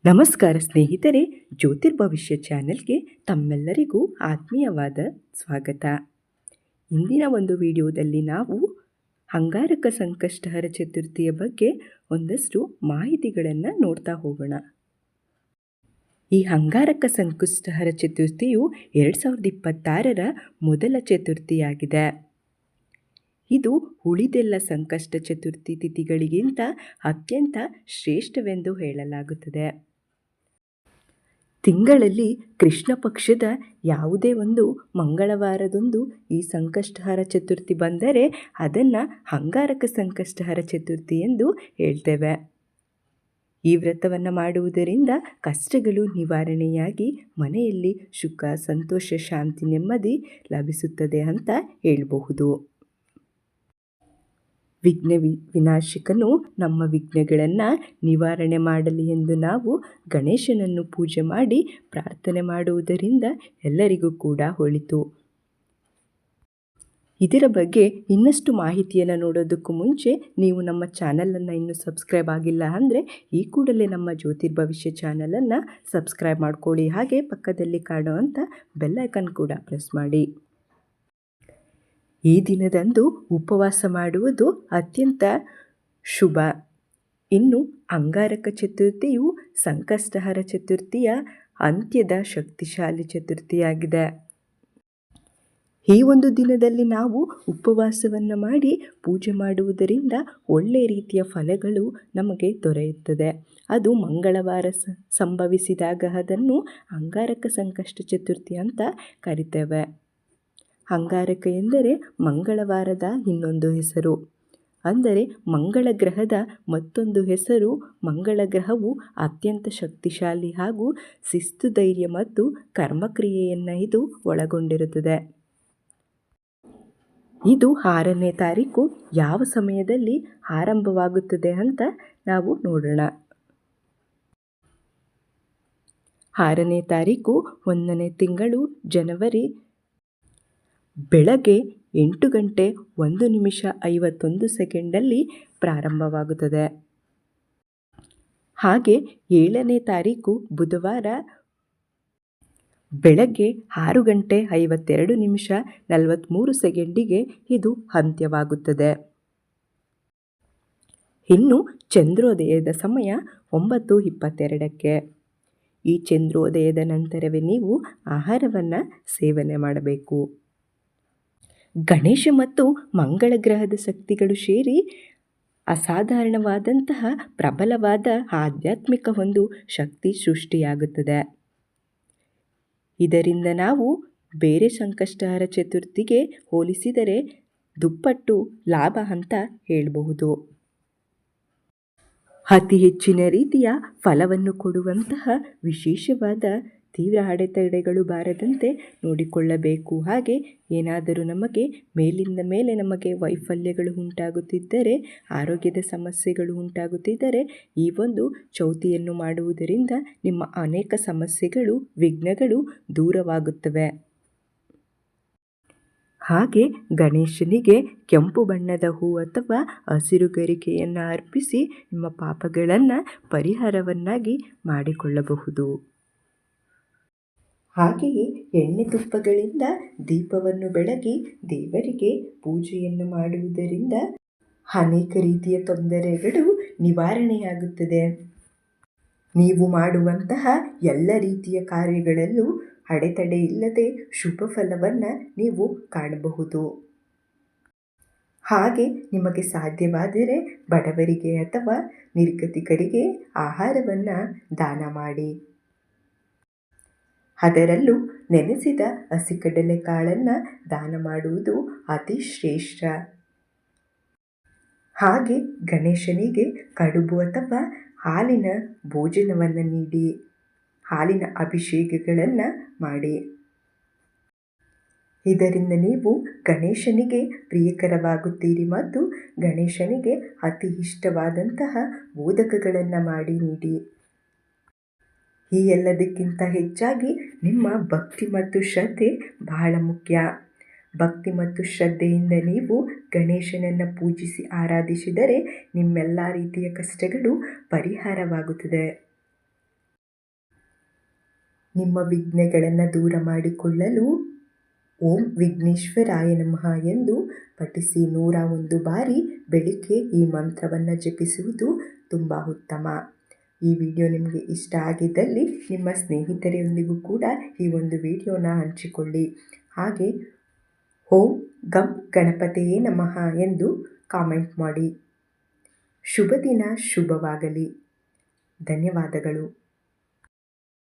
ನಮಸ್ಕಾರ ಸ್ನೇಹಿತರೆ, ಜ್ಯೋತಿರ್ಭವಿಷ್ಯ ಚಾನೆಲ್ಗೆ ತಮ್ಮೆಲ್ಲರಿಗೂ ಆತ್ಮೀಯವಾದ ಸ್ವಾಗತ. ಇಂದಿನ ಒಂದು ವಿಡಿಯೋದಲ್ಲಿ ನಾವು ಅಂಗಾರಕ ಸಂಕಷ್ಟಹರ ಚತುರ್ಥಿಯ ಬಗ್ಗೆ ಒಂದಷ್ಟು ಮಾಹಿತಿಗಳನ್ನು ನೋಡ್ತಾ ಹೋಗೋಣ. ಈ ಅಂಗಾರಕ ಸಂಕಷ್ಟಹರ ಚತುರ್ಥಿಯು 2026ರ ಮೊದಲ ಚತುರ್ಥಿಯಾಗಿದೆ. ಇದು ಉಳಿದೆಲ್ಲ ಸಂಕಷ್ಟ ಚತುರ್ಥಿ ತಿಥಿಗಳಿಗಿಂತ ಅತ್ಯಂತ ಶ್ರೇಷ್ಠವೆಂದು ಹೇಳಲಾಗುತ್ತದೆ. ತಿಂಗಳಲ್ಲಿ ಕೃಷ್ಣ ಪಕ್ಷದ ಯಾವುದೇ ಒಂದು ಮಂಗಳವಾರದಂದು ಈ ಸಂಕಷ್ಟಹರ ಚತುರ್ಥಿ ಬಂದರೆ ಅದನ್ನು ಅಂಗಾರಕ ಸಂಕಷ್ಟಹರ ಚತುರ್ಥಿ ಎಂದು ಹೇಳ್ತೇವೆ. ಈ ವ್ರತವನ್ನು ಮಾಡುವುದರಿಂದ ಕಷ್ಟಗಳು ನಿವಾರಣೆಯಾಗಿ ಮನೆಯಲ್ಲಿ ಸುಖ, ಸಂತೋಷ, ಶಾಂತಿ, ನೆಮ್ಮದಿ ಲಭಿಸುತ್ತದೆ ಅಂತ ಹೇಳಬಹುದು. ವಿಘ್ನ ವಿನಾಶಕನು ನಮ್ಮ ವಿಘ್ನಗಳನ್ನು ನಿವಾರಣೆ ಮಾಡಲಿ ಎಂದು ನಾವು ಗಣೇಶನನ್ನು ಪೂಜೆ ಮಾಡಿ ಪ್ರಾರ್ಥನೆ ಮಾಡುವುದರಿಂದ ಎಲ್ಲರಿಗೂ ಕೂಡ ಒಳಿತು. ಇದರ ಬಗ್ಗೆ ಇನ್ನಷ್ಟು ಮಾಹಿತಿಯನ್ನು ನೋಡೋದಕ್ಕೂ ಮುಂಚೆ ನೀವು ನಮ್ಮ ಚಾನಲನ್ನು ಇನ್ನೂ ಸಬ್ಸ್ಕ್ರೈಬ್ ಆಗಿಲ್ಲ ಅಂದರೆ ಈ ಕೂಡಲೇ ನಮ್ಮ ಜ್ಯೋತಿರ್ಭವಿಷ್ಯ ಚಾನಲನ್ನು ಸಬ್ಸ್ಕ್ರೈಬ್ ಮಾಡ್ಕೊಳ್ಳಿ. ಹಾಗೆ ಪಕ್ಕದಲ್ಲಿ ಕಾಣುವಂಥ ಬೆಲ್ ಐಕಾನ್ ಕೂಡ ಪ್ರೆಸ್ ಮಾಡಿ. ಈ ದಿನದಂದು ಉಪವಾಸ ಮಾಡುವುದು ಅತ್ಯಂತ ಶುಭ. ಇನ್ನು ಅಂಗಾರಕ ಚತುರ್ಥಿಯು ಸಂಕಷ್ಟಹರ ಚತುರ್ಥಿಯ ಅಂತ್ಯದ ಶಕ್ತಿಶಾಲಿ ಚತುರ್ಥಿಯಾಗಿದೆ. ಈ ಒಂದು ದಿನದಲ್ಲಿ ನಾವು ಉಪವಾಸವನ್ನು ಮಾಡಿ ಪೂಜೆ ಮಾಡುವುದರಿಂದ ಒಳ್ಳೆಯ ರೀತಿಯ ಫಲಗಳು ನಮಗೆ ದೊರೆಯುತ್ತದೆ. ಅದು ಮಂಗಳವಾರ ಸಂಭವಿಸಿದಾಗ ಅದನ್ನು ಅಂಗಾರಕ ಸಂಕಷ್ಟ ಚತುರ್ಥಿ ಅಂತ ಕರಿತೇವೆ. ಅಂಗಾರಕ ಎಂದರೆ ಮಂಗಳವಾರದ ಇನ್ನೊಂದು ಹೆಸರು. ಅಂದರೆ ಮಂಗಳ ಗ್ರಹದ ಮತ್ತೊಂದು ಹೆಸರು. ಮಂಗಳ ಗ್ರಹವು ಅತ್ಯಂತ ಶಕ್ತಿಶಾಲಿ ಹಾಗೂ ಶಿಸ್ತು, ಧೈರ್ಯ ಮತ್ತು ಕರ್ಮಕ್ರಿಯೆಯನ್ನು ಇದು ಒಳಗೊಂಡಿರುತ್ತದೆ. ಇದು 6ನೇ ತಾರೀಕು ಯಾವ ಸಮಯದಲ್ಲಿ ಆರಂಭವಾಗುತ್ತದೆ ಅಂತ ನಾವು ನೋಡೋಣ. 6ನೇ ತಾರೀಕು 1ನೇ ತಿಂಗಳು ಜನವರಿ ಬೆಳಗ್ಗೆ 8:01 ಪ್ರಾರಂಭವಾಗುತ್ತದೆ. ಹಾಗೆ 7ನೇ ತಾರೀಕು ಬುಧವಾರ ಬೆಳಗ್ಗೆ 6:52:43 ಇದು ಅಂತ್ಯವಾಗುತ್ತದೆ. ಇನ್ನು ಚಂದ್ರೋದಯದ ಸಮಯ 9:22. ಈ ಚಂದ್ರೋದಯದ ನಂತರವೇ ನೀವು ಆಹಾರವನ್ನು ಸೇವನೆ ಮಾಡಬೇಕು. ಗಣೇಶ ಮತ್ತು ಮಂಗಳ ಗ್ರಹದ ಶಕ್ತಿಗಳು ಸೇರಿ ಅಸಾಧಾರಣವಾದಂತಹ ಪ್ರಬಲವಾದ ಆಧ್ಯಾತ್ಮಿಕ ಒಂದು ಶಕ್ತಿ ಸೃಷ್ಟಿಯಾಗುತ್ತದೆ. ಇದರಿಂದ ನಾವು ಬೇರೆ ಸಂಕಷ್ಟಹರ ಚತುರ್ಥಿಗೆ ಹೋಲಿಸಿದರೆ ದುಪ್ಪಟ್ಟು ಲಾಭ ಅಂತ ಹೇಳಬಹುದು. ಅತಿ ಹೆಚ್ಚಿನ ರೀತಿಯ ಫಲವನ್ನು ಕೊಡುವಂತಹ ವಿಶೇಷವಾದ ತೀವ್ರ ಅಡೆತಡೆಗಳು ಬಾರದಂತೆ ನೋಡಿಕೊಳ್ಳಬೇಕು. ಹಾಗೆ ಏನಾದರೂ ನಮಗೆ ಮೇಲಿಂದ ಮೇಲೆ ನಮಗೆ ವೈಫಲ್ಯಗಳು ಉಂಟಾಗುತ್ತಿದ್ದರೆ, ಆರೋಗ್ಯದ ಸಮಸ್ಯೆಗಳು ಉಂಟಾಗುತ್ತಿದ್ದರೆ ಈ ಒಂದು ಚೌತಿಯನ್ನು ಮಾಡುವುದರಿಂದ ನಿಮ್ಮ ಅನೇಕ ಸಮಸ್ಯೆಗಳು, ವಿಘ್ನಗಳು ದೂರವಾಗುತ್ತವೆ. ಹಾಗೆ ಗಣೇಶನಿಗೆ ಕೆಂಪು ಬಣ್ಣದ ಹೂ ಅಥವಾ ಹಸಿರು ಗರಿಕೆಯನ್ನು ಅರ್ಪಿಸಿ ನಿಮ್ಮ ಪಾಪಗಳನ್ನು ಪರಿಹಾರವನ್ನಾಗಿ ಮಾಡಿಕೊಳ್ಳಬಹುದು. ಹಾಗೆಯೇ ಎಣ್ಣೆ ತುಪ್ಪಗಳಿಂದ ದೀಪವನ್ನು ಬೆಳಗಿ ದೇವರಿಗೆ ಪೂಜೆಯನ್ನು ಮಾಡುವುದರಿಂದ ಅನೇಕ ರೀತಿಯ ತೊಂದರೆಗಳು ನಿವಾರಣೆಯಾಗುತ್ತದೆ. ನೀವು ಮಾಡುವಂತಹ ಎಲ್ಲ ರೀತಿಯ ಕಾರ್ಯಗಳಲ್ಲೂ ಅಡೆತಡೆ ಇಲ್ಲದೆ ಶುಭ ಫಲವನ್ನು ನೀವು ಕಾಣಬಹುದು. ಹಾಗೆ ನಿಮಗೆ ಸಾಧ್ಯವಾದರೆ ಬಡವರಿಗೆ ಅಥವಾ ನಿರ್ಗತಿಕರಿಗೆ ಆಹಾರವನ್ನು ದಾನ ಮಾಡಿ. ಅದರಲ್ಲೂ ನೆನೆಸಿದ ಹಸಿ ಕಡಲೆಕಾಳನ್ನು ದಾನ ಮಾಡುವುದು ಅತಿ ಶ್ರೇಷ್ಠ. ಹಾಗೆ ಗಣೇಶನಿಗೆ ಕಡುಬು ಅಥವಾ ಹಾಲಿನ ಭೋಜನವನ್ನು ನೀಡಿ, ಹಾಲಿನ ಅಭಿಷೇಕಗಳನ್ನು ಮಾಡಿ. ಇದರಿಂದ ನೀವು ಗಣೇಶನಿಗೆ ಪ್ರಿಯಕರವಾಗುತ್ತೀರಿ ಮತ್ತು ಗಣೇಶನಿಗೆ ಅತಿ ಇಷ್ಟವಾದಂತಹ ಮೋದಕಗಳನ್ನು ಮಾಡಿ ನೀಡಿ. ಈ ಎಲ್ಲದಕ್ಕಿಂತ ಹೆಚ್ಚಾಗಿ ನಿಮ್ಮ ಭಕ್ತಿ ಮತ್ತು ಶ್ರದ್ಧೆ ಬಹಳ ಮುಖ್ಯ. ಭಕ್ತಿ ಮತ್ತು ಶ್ರದ್ಧೆಯಿಂದ ನೀವು ಗಣೇಶನನ್ನು ಪೂಜಿಸಿ ಆರಾಧಿಸಿದರೆ ನಿಮ್ಮೆಲ್ಲ ರೀತಿಯ ಕಷ್ಟಗಳು ಪರಿಹಾರವಾಗುತ್ತದೆ. ನಿಮ್ಮ ವಿಘ್ನಗಳನ್ನು ದೂರ ಮಾಡಿಕೊಳ್ಳಲು ಓಂ ವಿಘ್ನೇಶ್ವರಾಯ ನಮಃ ಎಂದು ಪಠಿಸಿ 101 ಬಾರಿ ಬೆಳಿಗ್ಗೆ ಈ ಮಂತ್ರವನ್ನು ಜಪಿಸುವುದು ತುಂಬ ಉತ್ತಮ. ಈ ವಿಡಿಯೋ ನಿಮಗೆ ಇಷ್ಟ ಆಗಿದ್ದಲ್ಲಿ ನಿಮ್ಮ ಸ್ನೇಹಿತರೊಂದಿಗೂ ಕೂಡ ಈ ಒಂದು ವಿಡಿಯೋನ ಹಂಚಿಕೊಳ್ಳಿ. ಹಾಗೆ ಓಂ ಗಂ ಗಣಪತಿಯೇ ನಮಃ ಎಂದು ಕಾಮೆಂಟ್ ಮಾಡಿ. ಶುಭ ದಿನ ಶುಭವಾಗಲಿ. ಧನ್ಯವಾದಗಳು.